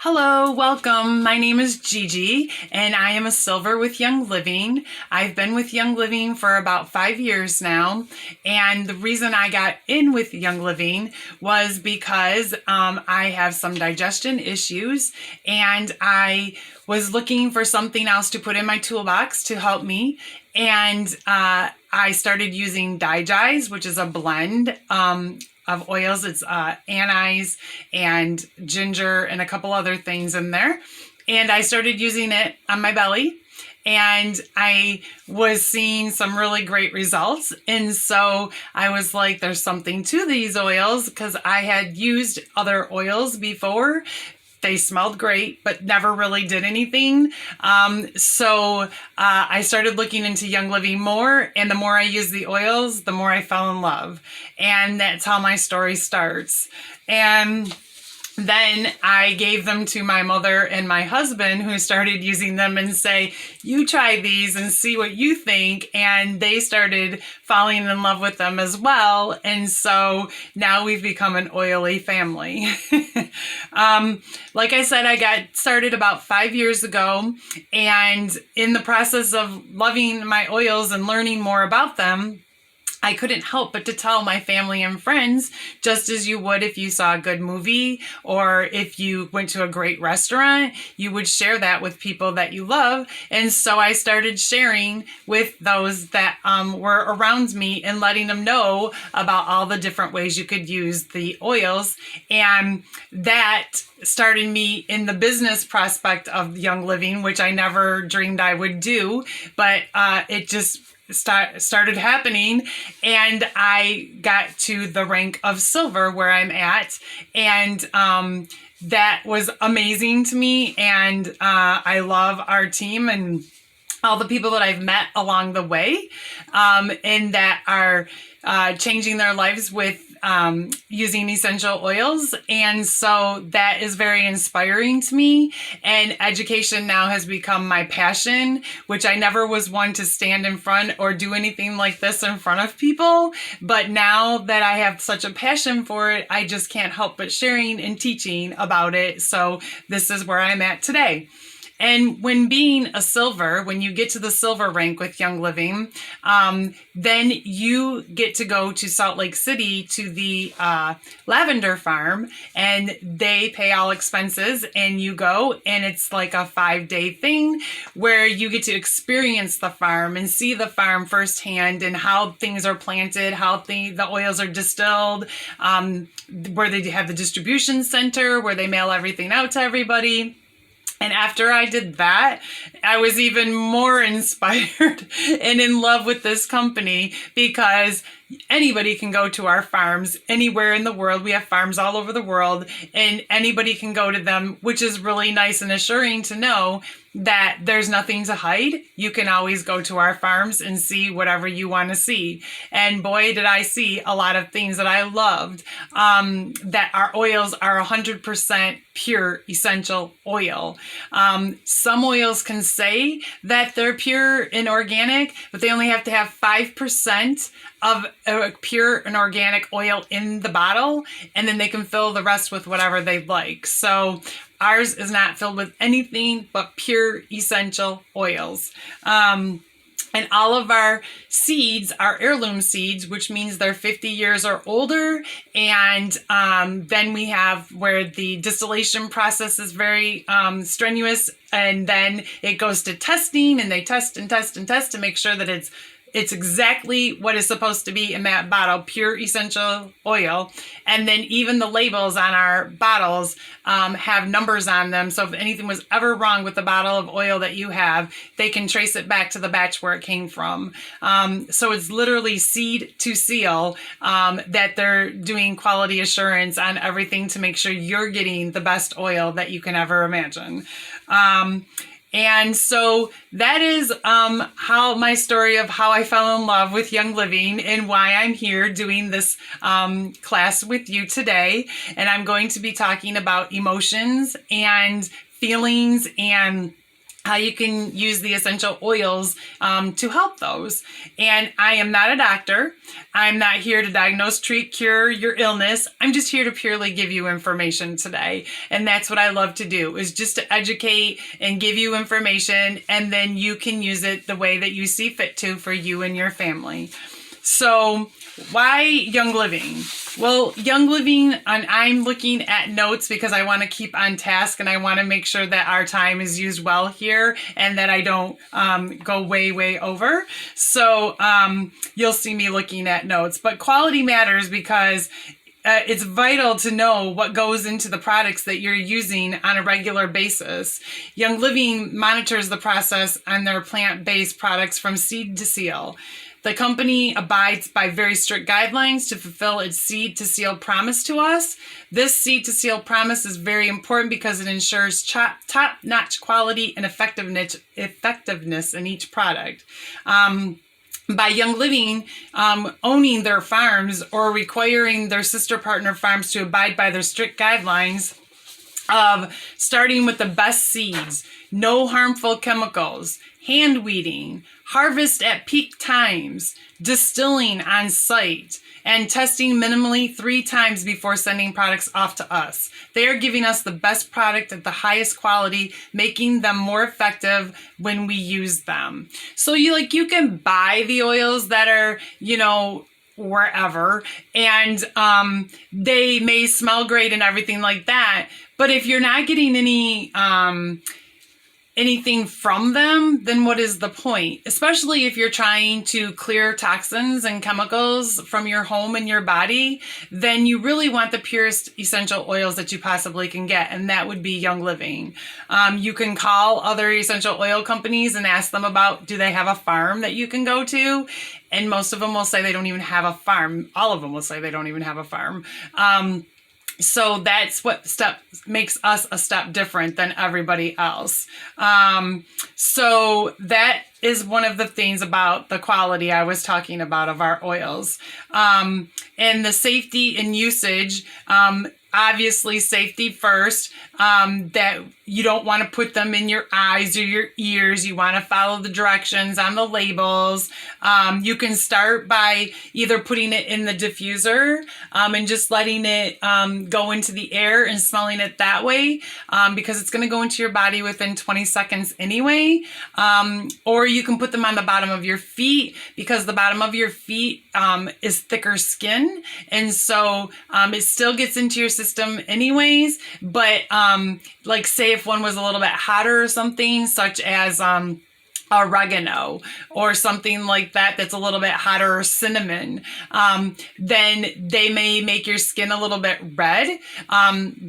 Hello, welcome. My name is Gigi and I am a silver with Young Living. I've been with Young Living for about 5 years now. And the reason I got in with Young Living was because I have some digestion issues and I was looking for something else to put in my toolbox to help me. And I started using Digize, which is a blend of oils. It's anise and ginger and a couple other things in there. And I started using it on my belly and I was seeing some really great results. And so I was like, there's something to these oils because I had used other oils before. They smelled great, but never really did anything. So I started looking into Young Living more, and the more I used the oils, the more I fell in love. And that's how my story starts. And then I gave them to my mother and my husband, who started using them and say, you try these and see what you think. And they started falling in love with them as well. And so now we've become an oily family. Like I said, I got started about 5 years ago. And in the process of loving my oils and learning more about them, I couldn't help but to tell my family and friends, just as you would if you saw a good movie or if you went to a great restaurant, you would share that with people that you love. And so I started sharing with those that were around me and letting them know about all the different ways you could use the oils. And that started me in the business prospect of Young Living, which I never dreamed I would do, but it just started happening, and I got to the rank of silver where I'm at, and that was amazing to me. And I love our team and all the people that I've met along the way, and that are changing their lives with using essential oils. And so that is very inspiring to me. And education now has become my passion, which I never was one to stand in front or do anything like this in front of people. But now that I have such a passion for it, I just can't help but sharing and teaching about it. So this is where I'm at today. And when being a silver, when you get to the silver rank with Young Living, then you get to go to Salt Lake City to the lavender farm, and they pay all expenses, and you go, and it's like a 5-day thing where you get to experience the farm and see the farm firsthand and how things are planted, how the oils are distilled, where they have the distribution center, where they mail everything out to everybody. And after I did that, I was even more inspired and in love with this company, because anybody can go to our farms anywhere in the world. We have farms all over the world, and anybody can go to them, which is really nice and assuring to know that there's nothing to hide. You can always go to our farms and see whatever you want to see. And boy, did I see a lot of things that I loved, that our oils are 100% pure essential oil. Some oils can say that they're pure and organic, but they only have to have 5% of a pure and organic oil in the bottle, and then they can fill the rest with whatever they like. So ours is not filled with anything but pure essential oils. And all of our seeds are heirloom seeds, which means they're 50 years or older. And then we have where the distillation process is very strenuous. And then it goes to testing, and they test and test and test to make sure that it's exactly what is supposed to be in that bottle, pure essential oil. And then even the labels on our bottles have numbers on them. So if anything was ever wrong with the bottle of oil that you have, they can trace it back to the batch where it came from. So it's literally seed to seal, that they're doing quality assurance on everything to make sure you're getting the best oil that you can ever imagine. And so that is how my story of how I fell in love with Young Living and why I'm here doing this class with you today. And I'm going to be talking about emotions and feelings and how you can use the essential oils to help those. And I am not a doctor. I'm not here to diagnose, treat, cure your illness. I'm just here to purely give you information today. And that's what I love to do, is just to educate and give you information, and then you can use it the way that you see fit to for you and your family. So why Young Living? Well, Young Living, and I'm looking at notes because I want to keep on task, and I want to make sure that our time is used well here and that I don't go way over. So you'll see me looking at notes. But quality matters because it's vital to know what goes into the products that you're using on a regular basis. Young Living monitors the process on their plant-based products from seed to seal. The company abides by very strict guidelines to fulfill its seed to seal promise to us. This seed to seal promise is very important because it ensures top-notch quality and effectiveness in each product. By Young Living owning their farms or requiring their sister partner farms to abide by their strict guidelines of starting with the best seeds, no harmful chemicals, hand weeding, harvest at peak times, distilling on site, and testing minimally 3 times before sending products off to us. They are giving us the best product at the highest quality, making them more effective when we use them. So you can buy the oils that are, wherever, and they may smell great and everything like that, but if you're not getting anything from them, then what is the point? Especially if you're trying to clear toxins and chemicals from your home and your body, then you really want the purest essential oils that you possibly can get, and that would be Young Living. You can call other essential oil companies and ask them about, do they have a farm that you can go to? And most of them will say they don't even have a farm. All of them will say they don't even have a farm. So that's what makes us a step different than everybody else. So that is one of the things about the quality I was talking about of our oils. And the safety and usage, obviously safety first, that you don't want to put them in your eyes or your ears. You want to follow the directions on the labels. You can start by either putting it in the diffuser and just letting it go into the air and smelling it that way, because it's going to go into your body within 20 seconds anyway. Or you can put them on the bottom of your feet, because the bottom of your feet is thicker skin, and so it still gets into your system anyways. But like say if one was a little bit hotter or something, such as oregano or something like that that's a little bit hotter, or cinnamon, then they may make your skin a little bit red,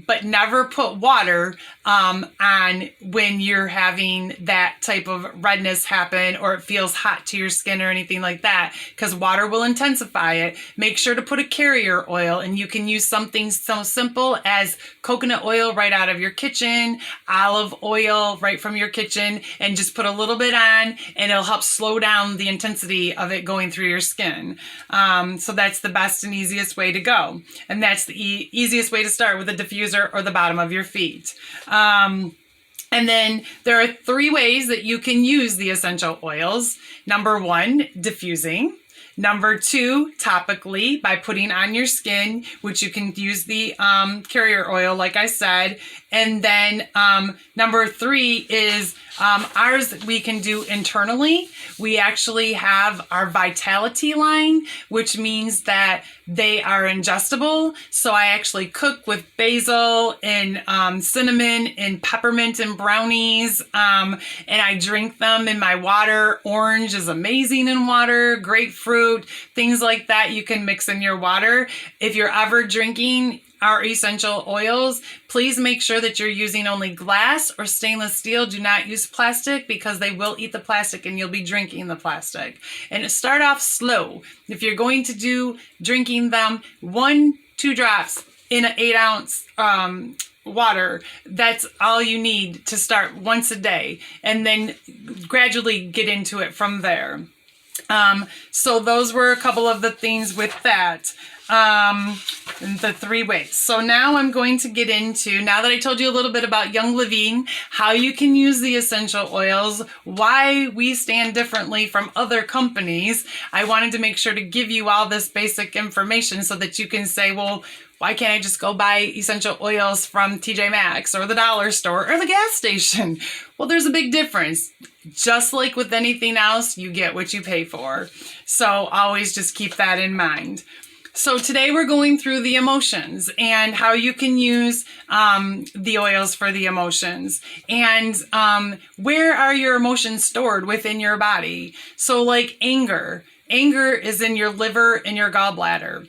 but never put water on when you're having that type of redness happen or it feels hot to your skin or anything like that, because water will intensify it. Make sure to put a carrier oil, and you can use something so simple as coconut oil right out of your kitchen, olive oil right from your kitchen, and just put a little bit on, and it'll help slow down the intensity of it going through your skin. So that's the best and easiest way to go. And that's the easiest way to start, with a diffuser or the bottom of your feet. And then there are 3 ways that you can use the essential oils. Number 1, diffusing. Number 2, topically, by putting on your skin, which you can use the carrier oil, like I said. And then number 3 is ours we can do internally. We actually have our Vitality line, which means that they are ingestible. So I actually cook with basil and cinnamon and peppermint and brownies, and I drink them in my water. Orange is amazing in water, grapefruit, things like that you can mix in your water. If you're ever drinking our essential oils, please make sure that you're using only glass or stainless steel. Do not use plastic, because they will eat the plastic and you'll be drinking the plastic. And start off slow. If you're going to do drinking them, 1-2 drops in an 8-ounce water. That's all you need to start once a day, and then gradually get into it from there. So those were a couple of the things with that. the 3 ways. So now I'm going to get into, now that I told you a little bit about Young Living, how you can use the essential oils, why we stand differently from other companies, I wanted to make sure to give you all this basic information so that you can say, well, why can't I just go buy essential oils from TJ Maxx or the dollar store or the gas station? Well, there's a big difference. Just like with anything else, you get what you pay for. So always just keep that in mind. So today we're going through the emotions and how you can use the oils for the emotions, and where are your emotions stored within your body. So like anger is in your liver and your gallbladder.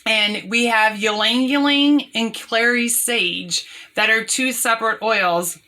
And we have ylang ylang and clary sage that are 2 separate oils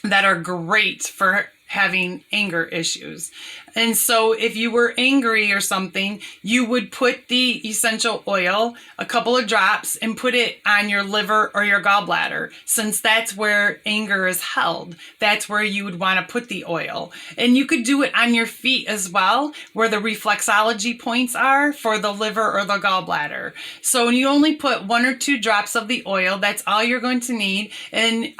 that are great for having anger issues. And so if you were angry or something, you would put the essential oil, a couple of drops, and put it on your liver or your gallbladder, since that's where anger is held. That's where you would want to put the oil. And you could do it on your feet as well, where the reflexology points are for the liver or the gallbladder. So you only put 1 or 2 drops of the oil. That's all you're going to need. And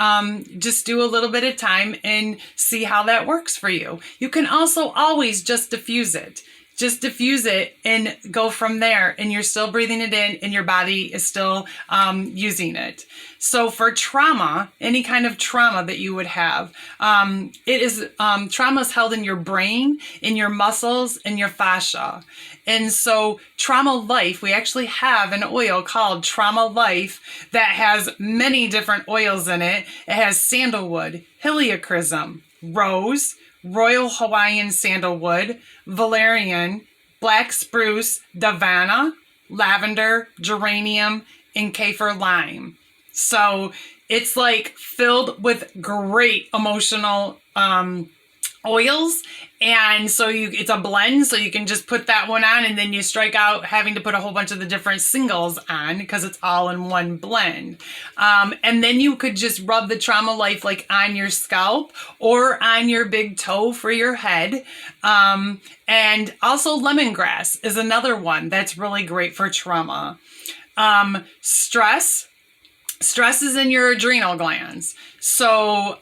just do a little bit of time and see how that works for you. You can also always just diffuse it. Just diffuse it and go from there, and you're still breathing it in and your body is still using it. So for trauma, any kind of trauma that you would have, trauma is held in your brain, in your muscles, and your fascia. And so Trauma Life, we actually have an oil called Trauma Life that has many different oils in it. It has sandalwood, helichrysum, rose, Royal Hawaiian sandalwood, valerian, black spruce, davana, lavender, geranium, and kaffir lime. So it's like filled with great emotional oils. And so it's a blend, so you can just put that one on, and then you strike out having to put a whole bunch of the different singles on because it's all in one blend. And then you could just rub the Trauma Life like on your scalp or on your big toe for your head. And also lemongrass is another one that's really great for trauma. Stress is in your adrenal glands. So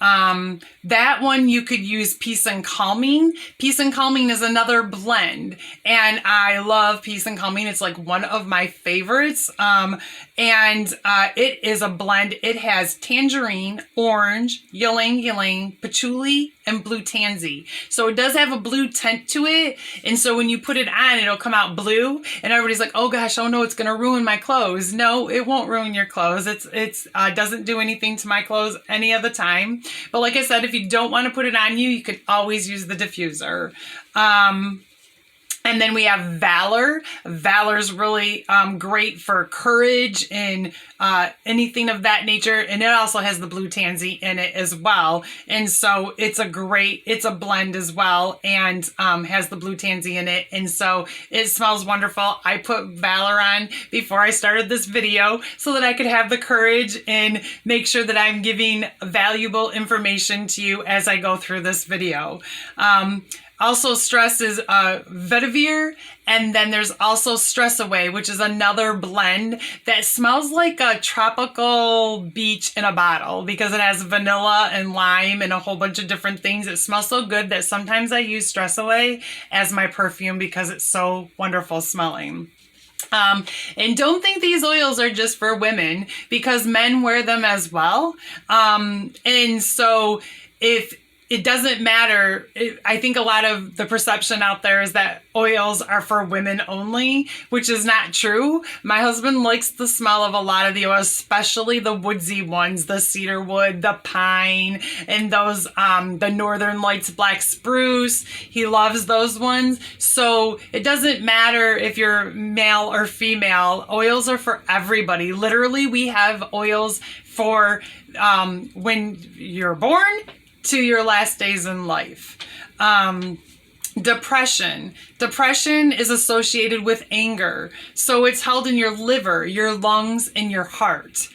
that one you could use Peace and Calming. Peace and Calming is another blend. And I love Peace and Calming. It's like one of my favorites. And it is a blend. It has tangerine, orange, ylang ylang, patchouli, and blue tansy. So it does have a blue tint to it. And so when you put it on, it'll come out blue. And everybody's like, oh gosh, oh no, it's going to ruin my clothes. No, it won't ruin your clothes. It doesn't do anything to my clothes any of the time. But like I said, if you don't want to put it on you, you could always use the diffuser. And then we have Valor. Valor's really great for courage and anything of that nature. And it also has the blue tansy in it as well. And so it's a blend as well, and has the blue tansy in it. And so it smells wonderful. I put Valor on before I started this video so that I could have the courage and make sure that I'm giving valuable information to you as I go through this video. Also, stress is vetiver, and then there's also Stress Away, which is another blend that smells like a tropical beach in a bottle because it has vanilla and lime and a whole bunch of different things. It smells so good that sometimes I use Stress Away as my perfume because it's so wonderful smelling. And don't think these oils are just for women, because men wear them as well. And so if it doesn't matter. I think a lot of the perception out there is that oils are for women only, which is not true. My husband likes the smell of a lot of the oils, especially the woodsy ones, the cedar wood, the pine, and those, the Northern Lights black spruce. He loves those ones. So it doesn't matter if you're male or female. Oils are for everybody. Literally, we have oils for when you're born to your last days in life. Depression. Depression is associated with anger. So it's held in your liver, your lungs, and your heart.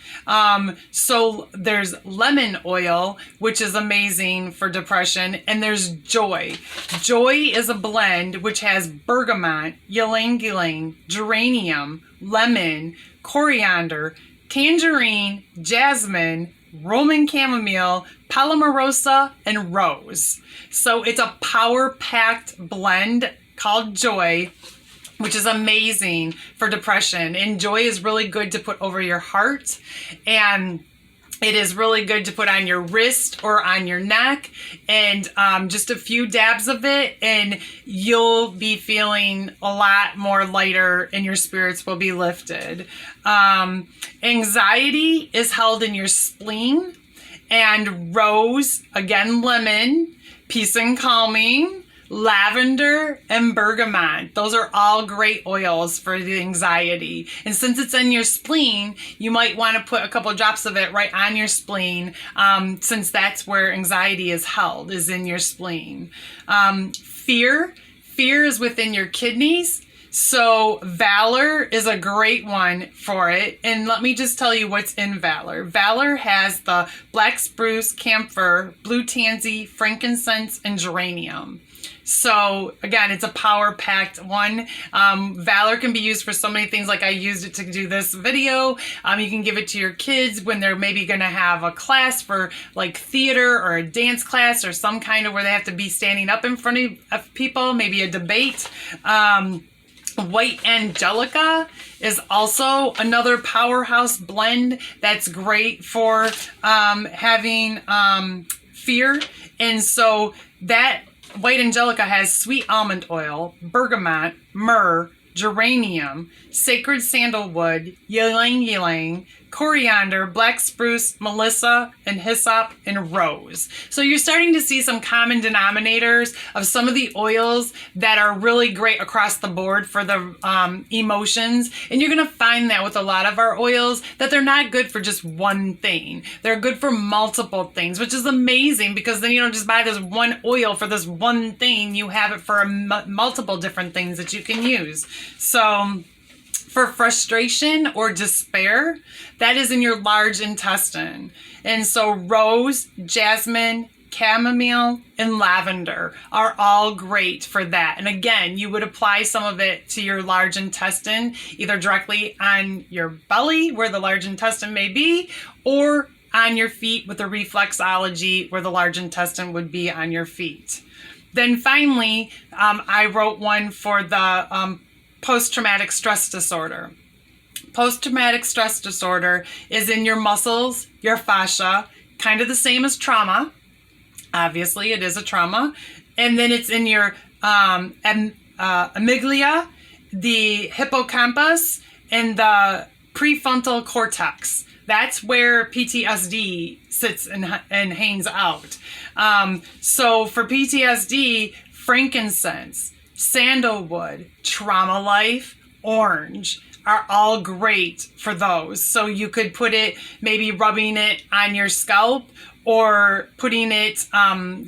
So there's lemon oil, which is amazing for depression. And there's joy. Joy is a blend which has bergamot, ylang ylang, geranium, lemon, coriander, tangerine, jasmine, Roman chamomile, palmarosa, and rose. So it's a power-packed blend called Joy, which is amazing for depression. And Joy is really good to put over your heart, and it is really good to put on your wrist or on your neck, and just a few dabs of it, and you'll be feeling a lot more lighter, and your spirits will be lifted. Anxiety is held in your spleen, and rose, again lemon, peace and calming, lavender, and bergamot. Those are all great oils for the anxiety. And since it's in your spleen, you might want to put a couple drops of it right on your spleen, since that's where anxiety is held, is in your spleen. Fear is within your kidneys. So Valor is a great one for it. And let me just tell you what's in Valor. Valor has the black spruce, camphor, blue tansy, frankincense, and geranium. So again, it's a power-packed one. Valor can be used for so many things, like I used it to do this video. You can give it to your kids when they're maybe going to have a class for like theater or a dance class or some kind of where they have to be standing up in front of people, maybe a debate. White Angelica is also another powerhouse blend that's great for having fear. And so that White Angelica has sweet almond oil, bergamot, myrrh, geranium, sacred sandalwood, ylang ylang, coriander, black spruce, melissa, and hyssop, and rose. So you're starting to see some common denominators of some of the oils that are really great across the board for the emotions. And you're going to find that with a lot of our oils, that they're not good for just one thing. They're good for multiple things, which is amazing, because then you don't just buy this one oil for this one thing. You have it for multiple different things that you can use. So for frustration or despair, that is in your large intestine. And so rose, jasmine, chamomile, and lavender are all great for that. And again, you would apply some of it to your large intestine, either directly on your belly where the large intestine may be, or on your feet with the reflexology where the large intestine would be on your feet. Then finally, I wrote one for the post-traumatic stress disorder. Post-traumatic stress disorder is in your muscles, your fascia, kind of the same as trauma. Obviously, it is a trauma. And then it's in your amygdala, the hippocampus, and the prefrontal cortex. That's where PTSD sits and hangs out. So for PTSD, frankincense, sandalwood, Trauma Life, orange are all great for those. So you could put it, maybe rubbing it on your scalp, or putting it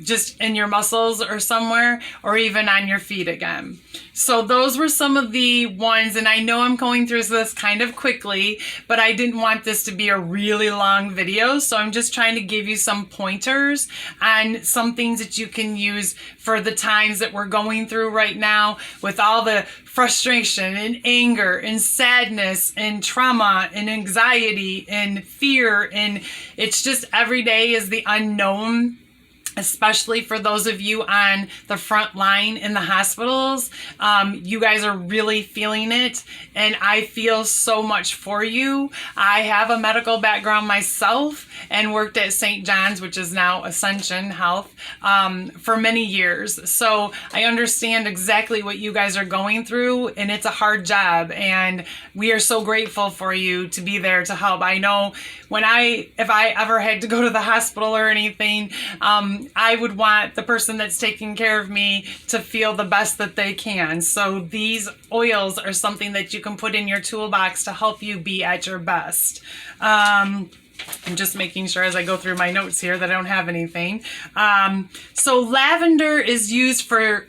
just in your muscles or somewhere, or even on your feet again. So those were some of the ones, and I know I'm going through this kind of quickly, but I didn't want this to be a really long video, so I'm just trying to give you some pointers on some things that you can use for the times that we're going through right now, with all the frustration and anger and sadness and trauma and anxiety and fear. And it's just every day is the unknown, especially for those of you on the front line in the hospitals. You guys are really feeling it, and I feel so much for you. I have a medical background myself and worked at St. John's, which is now Ascension Health, for many years. So I understand exactly what you guys are going through, and it's a hard job, and we are so grateful for you to be there to help. I know if I ever had to go to the hospital or anything, I would want the person that's taking care of me to feel the best that they can. So these oils are something that you can put in your toolbox to help you be at your best. I'm just making sure as I go through my notes here that I don't have anything. So lavender is used for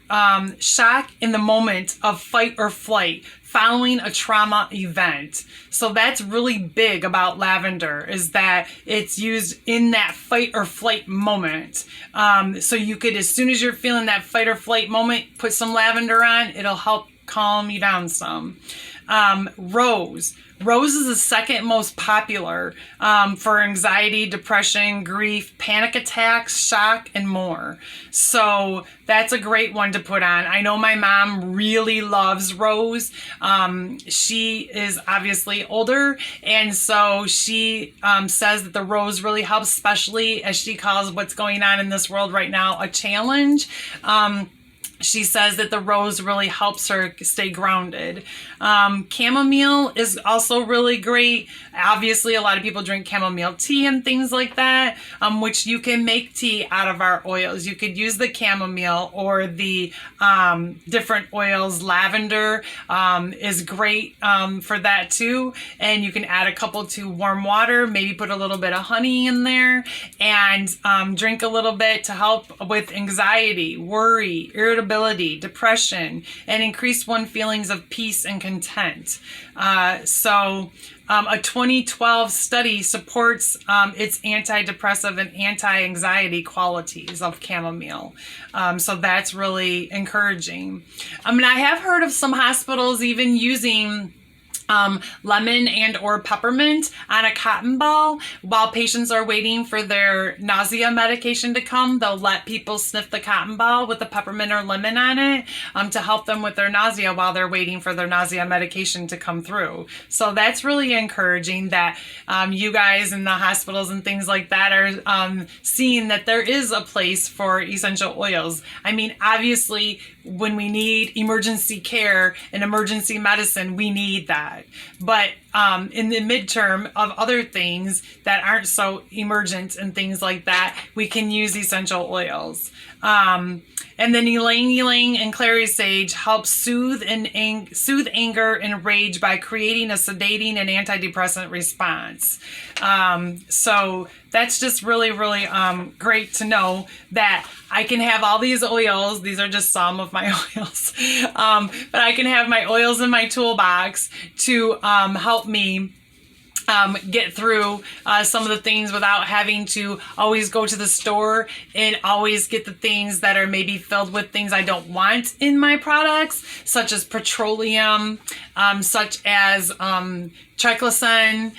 shock in the moment of fight or flight following a trauma event. So that's really big about lavender, is that it's used in that fight or flight moment. So you could, as soon as you're feeling that fight or flight moment, put some lavender on. It'll help calm you down some. Rose. Rose is the second most popular for anxiety, depression, grief, panic attacks, shock, and more. So that's a great one to put on. I know my mom really loves rose. She is obviously older, and so she says that the rose really helps, especially as she calls what's going on in this world right now a challenge. She says that the rose really helps her stay grounded. Chamomile is also really great. Obviously, a lot of people drink chamomile tea and things like that, which you can make tea out of our oils. You could use the chamomile or the different oils. Lavender is great for that too. And you can add a couple to warm water, maybe put a little bit of honey in there, and drink a little bit to help with anxiety, worry, irritability, depression, and increase one's feelings of peace and content. A 2012 study supports its antidepressive and anti-anxiety qualities of chamomile. So that's really encouraging. I mean, I have heard of some hospitals even using lemon and or peppermint on a cotton ball while patients are waiting for their nausea medication to come. They'll let people sniff the cotton ball with the peppermint or lemon on it to help them with their nausea while they're waiting for their nausea medication to come through. So that's really encouraging that you guys in the hospitals and things like that are seeing that there is a place for essential oils. I mean, obviously, when we need emergency care and emergency medicine, we need that. But in the midterm of other things that aren't so emergent and things like that, we can use essential oils. And then ylang ylang and clary sage help soothe anger and rage by creating a sedating and antidepressant response. So that's just really, really great to know that I can have all these oils. These are just some of my oils. But I can have my oils in my toolbox to help me get through some of the things without having to always go to the store and always get the things that are maybe filled with things I don't want in my products, such as petroleum, such as triclosan,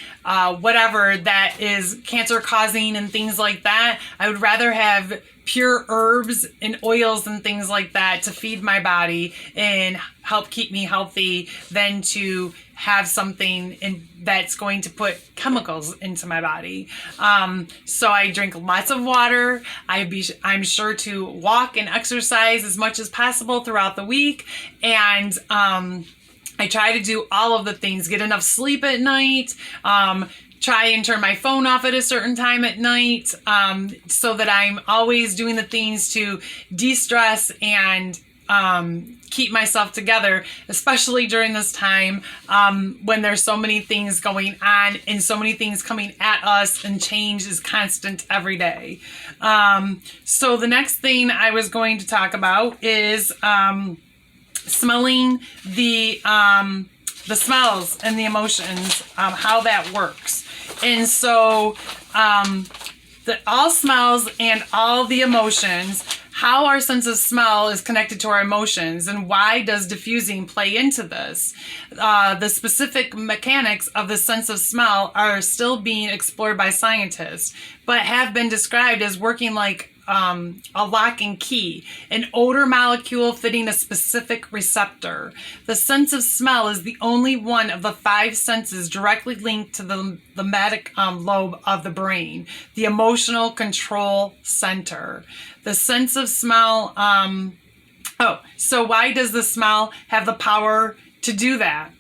whatever that is cancer causing and things like that. I would rather have pure herbs and oils and things like that to feed my body and help keep me healthy than to have something that's going to put chemicals into my body. So I drink lots of water. I'm sure to walk and exercise as much as possible throughout the week. And I try to do all of the things, get enough sleep at night, try and turn my phone off at a certain time at night, so that I'm always doing the things to de-stress and keep myself together, especially during this time when there's so many things going on and so many things coming at us, and change is constant every day. So the next thing I was going to talk about is smelling the smells and the emotions, how that works. And so all smells and all the emotions, how our sense of smell is connected to our emotions, and why does diffusing play into this? The specific mechanics of the sense of smell are still being explored by scientists, but have been described as working like a lock and key, an odor molecule fitting a specific receptor. The sense of smell is the only one of the 5 senses directly linked to the limbic lobe of the brain, the emotional control center. The sense of smell, so why does the smell have the power to do that?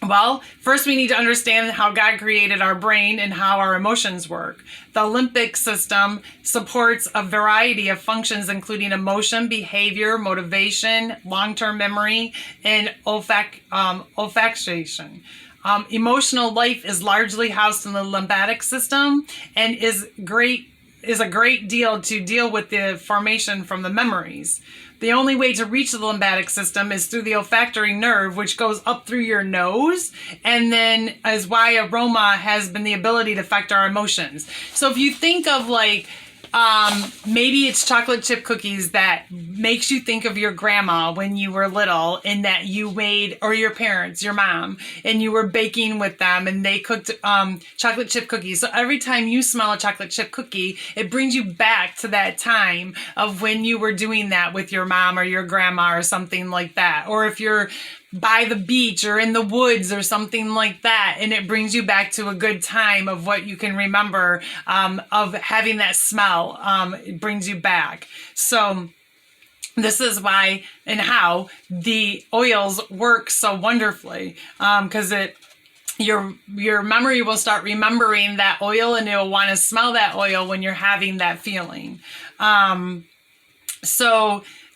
Well, first we need to understand how God created our brain and how our emotions work. The limbic system supports a variety of functions, including emotion, behavior, motivation, long-term memory, and olfaction. Emotional life is largely housed in the lymphatic system and is a great deal to deal with the formation from the memories. The only way to reach the lymphatic system is through the olfactory nerve, which goes up through your nose, and then is why aroma has been the ability to affect our emotions. So if you think of like, maybe it's chocolate chip cookies that makes you think of your grandma when you were little and that you made, or your parents, your mom, and you were baking with them and they cooked chocolate chip cookies. So every time you smell a chocolate chip cookie, it brings you back to that time of when you were doing that with your mom or your grandma or something like that. Or if you're by the beach or in the woods or something like that, and it brings you back to a good time of what you can remember of having that smell. It brings you back. So this is why and how the oils work so wonderfully, because your memory will start remembering that oil, and it'll want to smell that oil when you're having that feeling.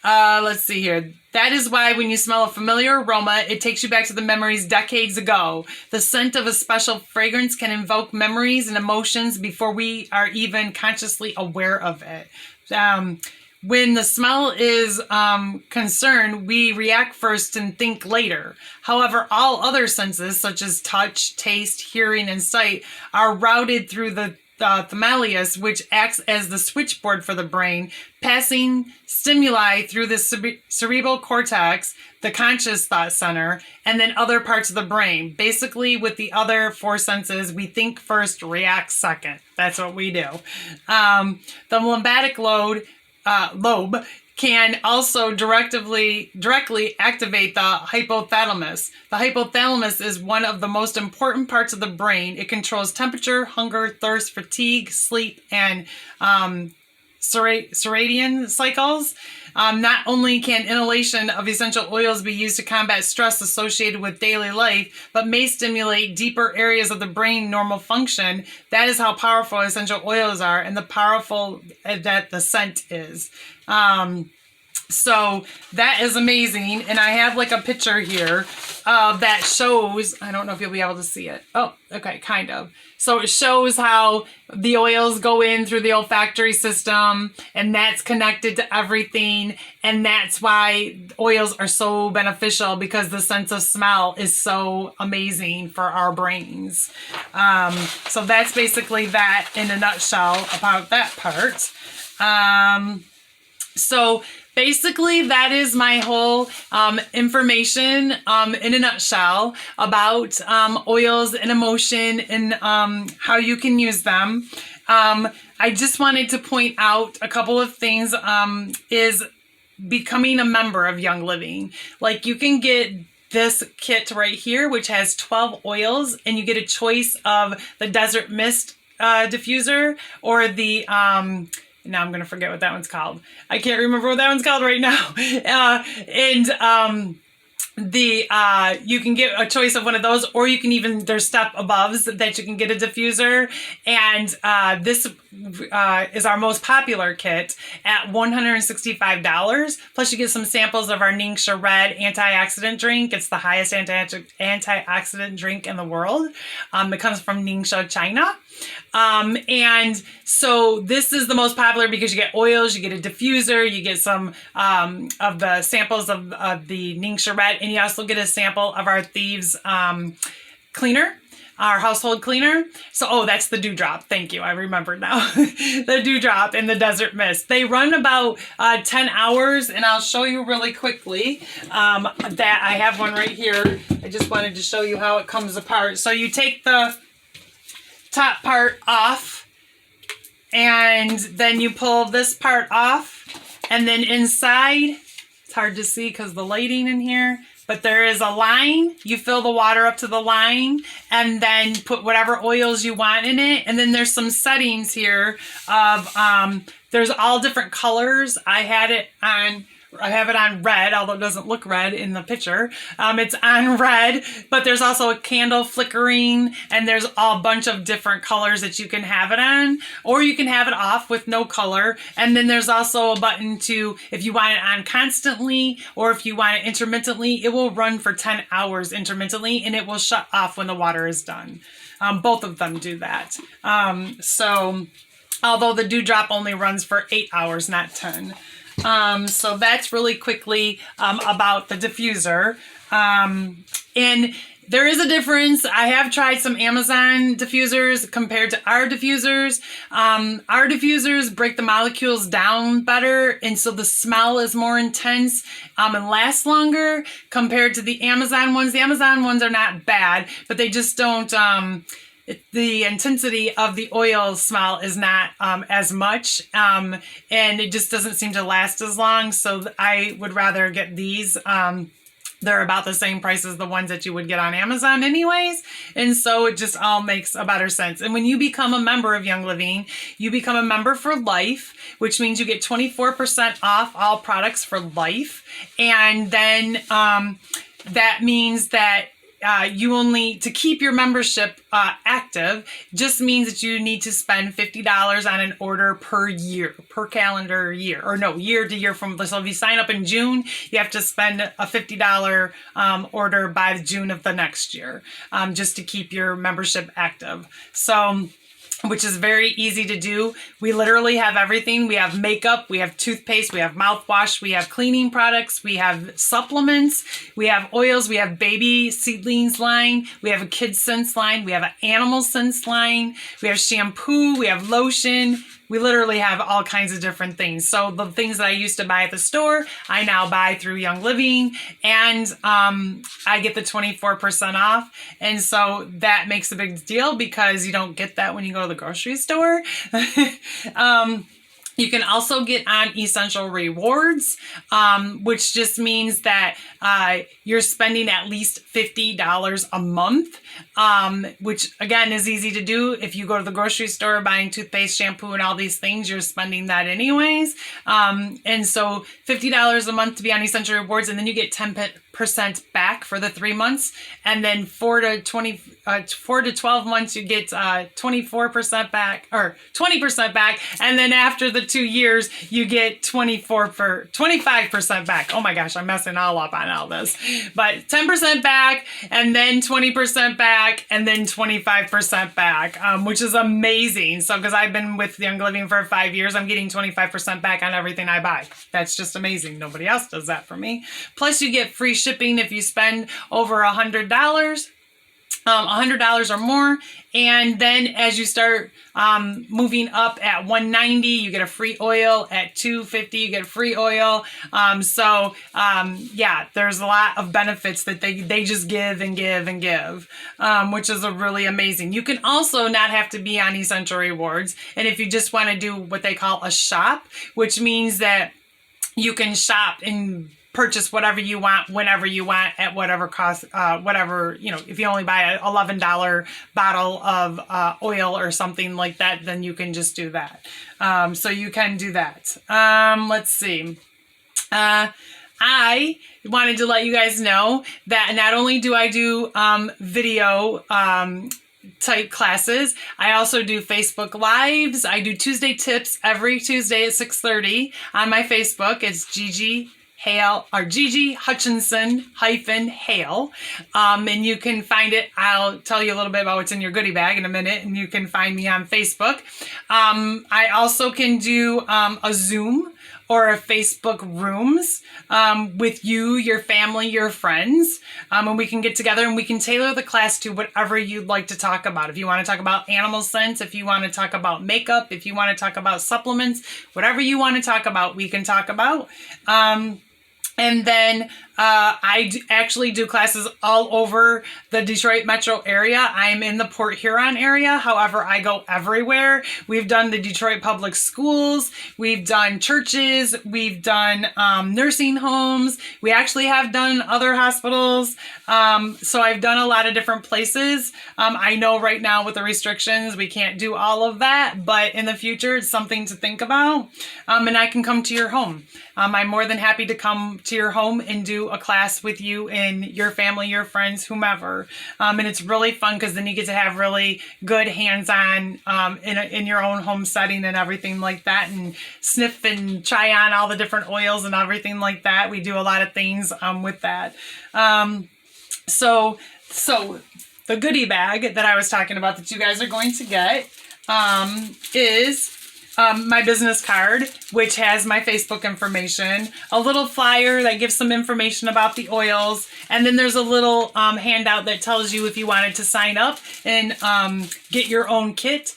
Let's see here. That is why when you smell a familiar aroma, it takes you back to the memories decades ago. The scent of a special fragrance can invoke memories and emotions before we are even consciously aware of it. When the smell is concerned, we react first and think later. However, all other senses, such as touch, taste, hearing, and sight, are routed through the thalamus, which acts as the switchboard for the brain, passing stimuli through the cerebral cortex, the conscious thought center, and then other parts of the brain. Basically, with the other four senses, we think first, react second. That's what we do. The lymphatic lobe can also directly activate the hypothalamus. The hypothalamus is one of the most important parts of the brain. It controls temperature, hunger, thirst, fatigue, sleep, and circadian cycles. Not only can inhalation of essential oils be used to combat stress associated with daily life, but may stimulate deeper areas of the brain normal function. That is how powerful essential oils are, and the powerful that the scent is. So that is amazing. And I have like a picture here that shows, I don't know if you'll be able to see it. Oh, okay, kind of. So it shows how the oils go in through the olfactory system, and that's connected to everything. And that's why oils are so beneficial, because the sense of smell is so amazing for our brains. So that's basically that in a nutshell about that part. So basically, that is my whole information in a nutshell about oils and emotion and how you can use them. I just wanted to point out a couple of things is becoming a member of Young Living. Like, you can get this kit right here, which has 12 oils, and you get a choice of the Desert Mist diffuser or the... now I'm going to forget what that one's called. I can't remember what that one's called right now. You can get a choice of one of those, or you can even, there's step aboves that you can get a diffuser. And this is our most popular kit at $165. Plus you get some samples of our Ningxia Red antioxidant drink. It's the highest antioxidant drink in the world. It comes from Ningxia, China. And so this is the most popular because you get oils, you get a diffuser, you get some of the samples of the Ningxia Red, and you also get a sample of our Thieves cleaner, our household cleaner. So, that's the Dewdrop. Thank you. I remembered now. The Dewdrop and the Desert Mist. They run about 10 hours, and I'll show you really quickly that I have one right here. I just wanted to show you how it comes apart. So you take the top part off, and then you pull this part off, and then inside, it's hard to see because the lighting in here, but there is a line. You fill the water up to the line, and then put whatever oils you want in it. And then there's some settings here of there's all different colors. I had it on I have it on red, although it doesn't look red in the picture. It's on red, but there's also a candle flickering, and there's a bunch of different colors that you can have it on, or you can have it off with no color. And then there's also a button to, if you want it on constantly, or if you want it intermittently, it will run for 10 hours intermittently, and it will shut off when the water is done. Both of them do that. So although the Dewdrop only runs for 8 hours, not 10. So that's really quickly about the diffuser. And there is a difference. I have tried some Amazon diffusers compared to our diffusers. Our diffusers break the molecules down better, and so the smell is more intense and lasts longer compared to the Amazon ones. The Amazon ones are not bad, but they just don't... the intensity of the oil smell is not as much, and it just doesn't seem to last as long. So I would rather get these. They're about the same price as the ones that you would get on Amazon anyways. And so it just all makes a better sense. And when you become a member of Young Living, you become a member for life, which means you get 24% off all products for life. And then that means that you only, to keep your membership active, just means that you need to spend $50 on an order per year, per calendar year, or no, year to year. So if you sign up in June, you have to spend a $50 order by June of the next year, just to keep your membership active. So, which is very easy to do. We literally have everything. We have makeup, we have toothpaste, we have mouthwash, we have cleaning products, we have supplements, we have oils, we have baby seedlings line, we have a kids scents line, we have an animal scents line, we have shampoo, we have lotion. We literally have all kinds of different things. So the things that I used to buy at the store, I now buy through Young Living, and I get the 24% off. And so that makes a big deal because you don't get that when you go to the grocery store. You can also get on Essential Rewards, which just means that you're spending at least $50 a month, which again is easy to do. If you go to the grocery store buying toothpaste, shampoo, and all these things, you're spending that anyways. And so $50 a month to be on Essential Rewards, and then you get 10% back for the 3 months, and then 4 to 12 months you get 24% back, or 20% back, and then after the 2 years you get 25% back. Oh my gosh, I'm messing all up on all this, but 10% back, and then 20% back, and then 25% back, which is amazing. So because I've been with Young Living for 5 years, I'm getting 25% back on everything I buy. That's just amazing. Nobody else does that for me. Plus you get free shipping if you spend over $100. $100 or more, and then as you start moving up at $190, you get a free oil. At $250, you get a free oil. Yeah, there's a lot of benefits that they just give and give and give, which is a really amazing. You can also not have to be on Essential Rewards, and if you just want to do what they call a shop, which means that you can shop and purchase whatever you want, whenever you want, at whatever cost, whatever, if you only buy a $11 bottle of oil or something like that, then you can just do that. So you can do that. Let's see. I wanted to let you guys know that not only do I do video type classes, I also do Facebook Lives. I do Tuesday tips every Tuesday at 6:30 on my Facebook. It's Gigi Hale, or Gigi Hutchinson Hale. And you can find it. I'll tell you a little bit about what's in your goodie bag in a minute, and you can find me on Facebook. I also can do a Zoom or a Facebook Rooms with you, your family, your friends, and we can get together and we can tailor the class to whatever you'd like to talk about. If you want to talk about animal scents, if you want to talk about makeup, if you want to talk about supplements, whatever you want to talk about, we can talk about. And then actually do classes all over the Detroit metro area. I'm in the Port Huron area. However, I go everywhere. We've done the Detroit public schools. We've done churches. We've done nursing homes. We actually have done other hospitals. So I've done a lot of different places. I know right now with the restrictions, we can't do all of that, but in the future, it's something to think about. And I can come to your home. I'm more than happy to come to your home and do a class with you and your family, your friends, whomever. And it's really fun because then you get to have really good hands-on in your own home setting and everything like that, and sniff and try on all the different oils and everything like that. We do a lot of things with that. So the goodie bag that I was talking about that you guys are going to get is my business card, which has my Facebook information, a little flyer that gives some information about the oils, and then there's a little handout that tells you if you wanted to sign up and get your own kit.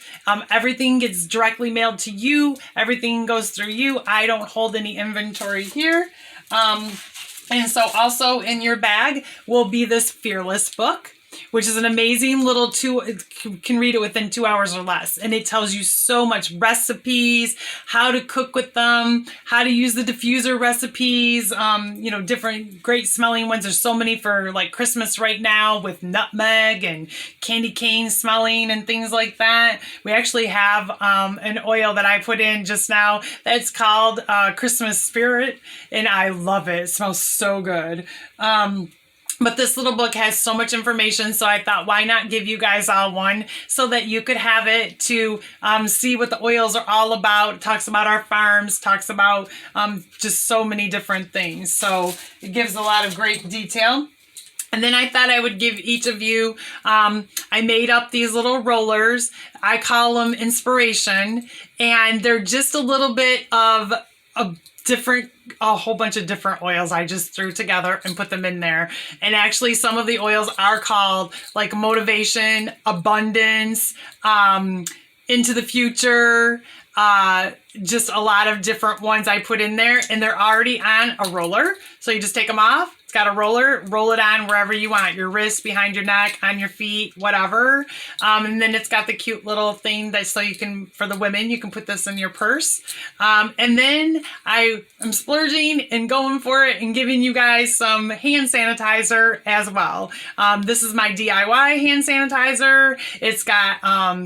Everything gets directly mailed to you. Everything goes through you. I don't hold any inventory here. And so also in your bag will be this Fearless book, which is an amazing little can read it within 2 hours or less. And it tells you so much recipes, how to cook with them, how to use the diffuser recipes, different great smelling ones. There's so many for like Christmas right now with nutmeg and candy cane smelling and things like that. We actually have an oil that I put in just now that's called Christmas Spirit, and I love it. It smells so good. But this little book has so much information, so I thought, why not give you guys all one so that you could have it to see what the oils are all about. It talks about our farms, talks about just so many different things. So it gives a lot of great detail. And then I thought I would give each of you, I made up these little rollers. I call them inspiration, and they're just a little bit of a whole bunch of different oils I just threw together and put them in there. And actually some of the oils are called like motivation, abundance, into the future, just a lot of different ones I put in there, and they're already on a roller. So you just take them off. It's got a roller, roll it on wherever you want, your wrist, behind your neck, on your feet, whatever. And then it's got the cute little thing that so you can, for the women, you can put this in your purse. And then I am splurging and going for it and giving you guys some hand sanitizer as well. This is my DIY hand sanitizer. It's got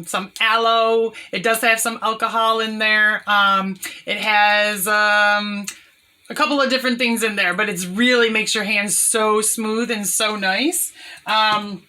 some aloe. It does have some alcohol in there. It has a couple of different things in there, but it's really makes your hands so smooth and so nice. And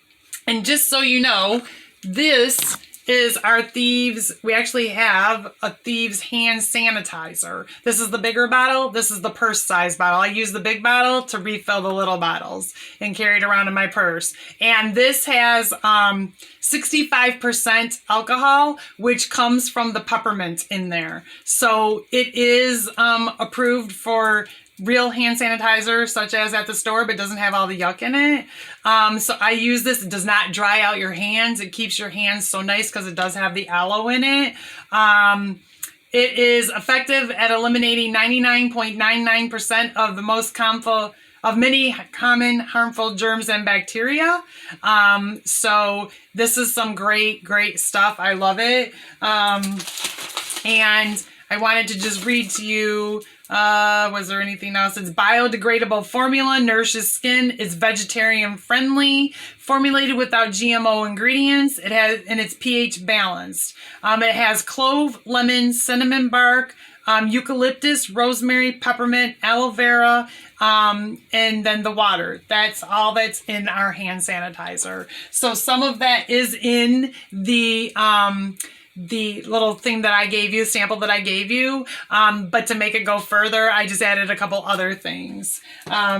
just so you know, this is our Thieves. We actually have a Thieves hand sanitizer. This is the bigger bottle. This is the purse size bottle. I use the big bottle to refill the little bottles and carry it around in my purse. And this has 65% alcohol, which comes from the peppermint in there. So it is approved for real hand sanitizer, such as at the store, but doesn't have all the yuck in it. So I use this. It does not dry out your hands. It keeps your hands so nice because it does have the aloe in it. It is effective at eliminating 99.99% of the most many common harmful germs and bacteria. So this is some great stuff. I love it. And I wanted to just read to you, was there anything else? It's biodegradable formula, nourishes skin, is vegetarian friendly, formulated without GMO ingredients. It has, and it's pH balanced. It has clove, lemon, cinnamon bark, eucalyptus, rosemary, peppermint, aloe vera, and then the water. That's all that's in our hand sanitizer. So some of that is in the little thing that I gave you, sample that I gave you. But to make it go further, I just added a couple other things.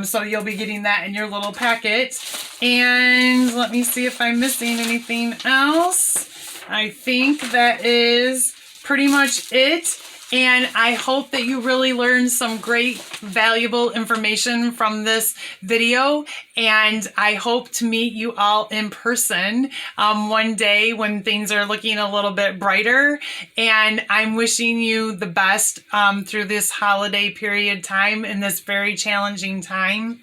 So you'll be getting that in your little packet. And let me see if I'm missing anything else. I think that is pretty much it. And I hope that you really learned some great, valuable information from this video. And I hope to meet you all in person one day when things are looking a little bit brighter. And I'm wishing you the best through this holiday period time in this very challenging time.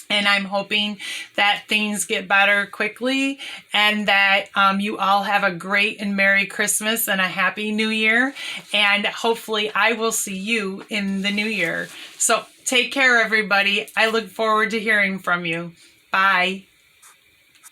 And I'm hoping that things get better quickly and that you all have a great and Merry Christmas and a Happy New Year. And hopefully I will see you in the new year. So take care, everybody. I look forward to hearing from you. Bye.